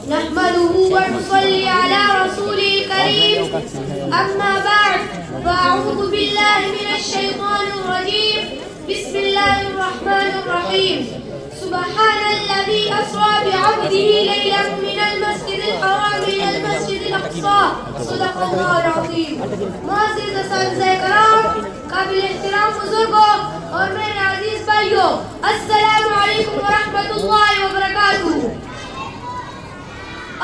نحمده ونصلي على رسوله الكريم أما بعد فأعوذ بالله من الشيطان الرجيم بسم الله الرحمن الرحيم سبحان الذي أسرى بعبده ليلا من المسجد الحرام إلى المسجد الأقصى صدق الله العظيم. معزز اساتذہ کرام، قابل احترام بزرگوں اور میرے عزیز بھائیوں، السلام علیکم ورحمۃ اللہ وبرکاتہ.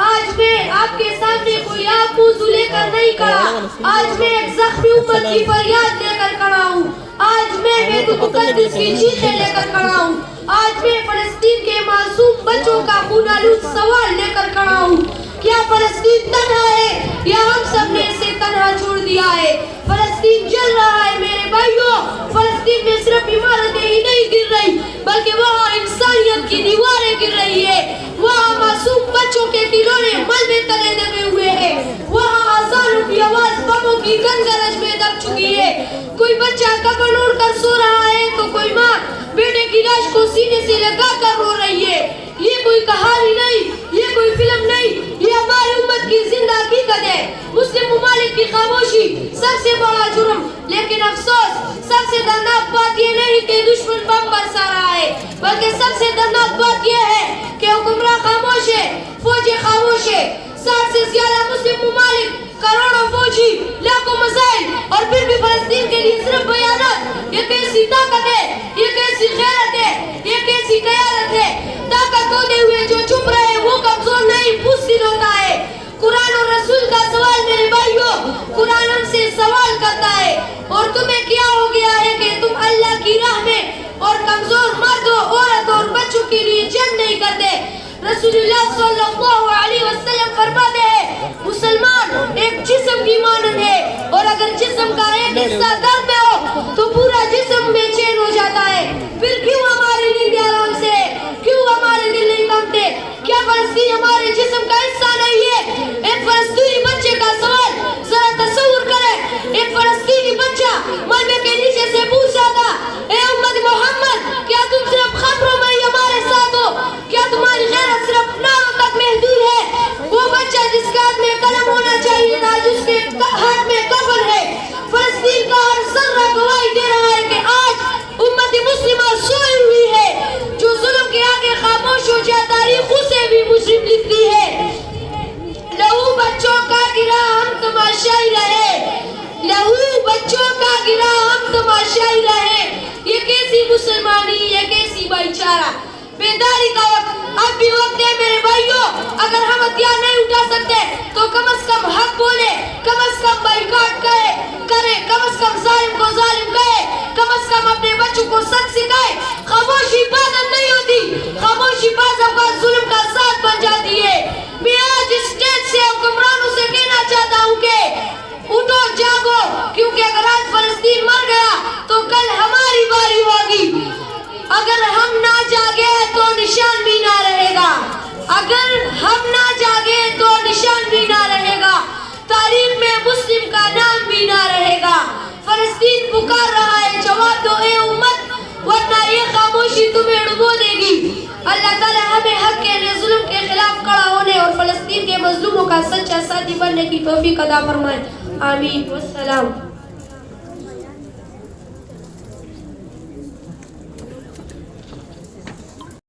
آج میں آپ کے سامنے کوئی آپ موضوع لے کر نہیں کھڑا. آج میں ایک زخمی امت کی فریاد لے کر کھڑا ہوں. آج میں بیت المقدس کی چیخیں لے کر کھڑا ہوں. آج میں فلسطین کے معصوم بچوں کا خون آلود سوال لے کر کھڑا ہوں. کیا فلسطین تنہا ہے یا ہم سب نے اسے تنہا چھوڑ دیا ہے؟ فلسطین جل رہا ہے میرے بھائیوں. فلسطین میں صرف عمارتیں ہی نہیں گر رہی بلکہ وہاں انسانیت کی دیواریں گر رہی ہے. وہاں معصوم بچوں کے کھلونے ملبے تلے دبے ہوئے ہیں. وہاں آزانوں کی آواز بموں کی گنگرج میں دب چکی ہے. کوئی بچہ کفن اوڑھ کر سو رہا ہے تو کوئی ماں بیٹے کی لاش کو سینے سے لگا کر رو رہی ہے. یہ کوئی کہانی نہیں، یہ کوئی فلم نہیں، یہ ہماری امت کی زندہ حقیقت ہے. مسلم ممالک کی خاموشی سب سے بڑا جرم، لیکن افسوس سب سے دردناک بات یہ نہیں کہ دشمن بم برسا رہا ہے، بلکہ سب سے دردناک بات یہ ہے کہ حکمراں خاموش ہے، فوجیں خاموش ہے. 60 سے زیادہ مسلم ممالک، کروڑوں فوجی، لاکھوں مسائل، اور پھر بھی فلسطین کے لیے صرف بیانات. یہ کیسی طاقت ہے، یہ کیسی غیرت ہے، یہ کیسی قیادت ہے؟ طاقت ہوتے ہوئے جو چپ رہے وہ کمزور نہیں بزدل ہوتا ہے. قرآن اور رسول کا سوال میرے بھائیوں، قرآن ہم سے سوال کرتا ہے، اور تمہیں کیا ہو گیا ہے کہ تم اللہ کی راہ میں اور کمزور مردوں، عورتوں اور بچوں کے لیے جنگ نہیں کرتے؟ رسول اللہ صلی اللہ علیہ وسلم فرماتے ہیں مسلمان ایک جسم کی مانند ہے، اور اگر جسم کا ایک حصہ درد میں ہو تو پورا جسم بے چین ہو جاتا ہے. پھر کیوں ہماری نیند آرام سے، کیوں ہمارے دل نہیں کانپتے؟ کیا فلسطین ہمارے جسم کا حصہ نہیں ہے؟ ایک فلسطینی بچے کا سوال ذرا تصور کریں. ایک فلسطینی بچہ ملبے کے نیچے سے پوچھا تھا، اے امت محمد، کیا تم صرف خبروں میں ہی ہمارے ساتھ ہو؟ کیا تمہاری غیرت صرف ناموں تک محدود ہے؟ وہ بچہ جس کے ہاتھ میں قلم ہونا چاہیے تھا، جس کے ہاتھ میں کفن ہے. فلسطین کا ہر ذرہ گواہی دے رہا ہے کہ آج امت مسلمہ سوئی ہوئی ہے. جو ظلم کے آگے خاموش ہو جائے تاریخ اسے بھی مجرم لکھتی ہے. لہو بچوں کا گرا ہم تماشائی رہے، لہو بچوں کا گرا ہم تماشائی رہے. یہ کیسی مسلمانی، یہ کیسی بھائی چارہ. بیداری کا وقت اب بھی وقت ہے میرے بھائیوں. اگر ہم ہتھیار نہیں اٹھا سکتے تو کم از کم حق بولے، کم از کم بائیکاٹ کرے، کم از کم ظالم کو ظالم کہے، کم از کم اپنے بچوں کو سچ سکھائے. خاموشی عبادت نہیں ہوتی، خاموشی بعض اوقات ظلم کا ساتھ بن جاتی ہے. میں آج اس اسٹیج سے حکمرانوں سے کہنا چاہتا ہوں کہ اٹھو جاگو، کیونکہ اگر آج فلسطین مر گیا تو کل ہماری باری ہوگی. اگر ہم نہ جاگے تو نشان بھی نہ رہے گا، اگر ہم نہ جاگے تو نشان بھی نہ رہے گا، تاریخ میں مسلم کا نام بھی نہ رہے گا. فلسطین پکار رہا ہے، جواب دو اے امت، ورنہ یہ خاموشی تمہیں ڈبو دے گی. اللہ تعالی ہمیں حق کے ظلم کے خلاف کھڑا ہونے اور فلسطین کے مظلوموں کا سچا ساتھی بننے کی توفیق عطا فرمائے. آمین والسلام.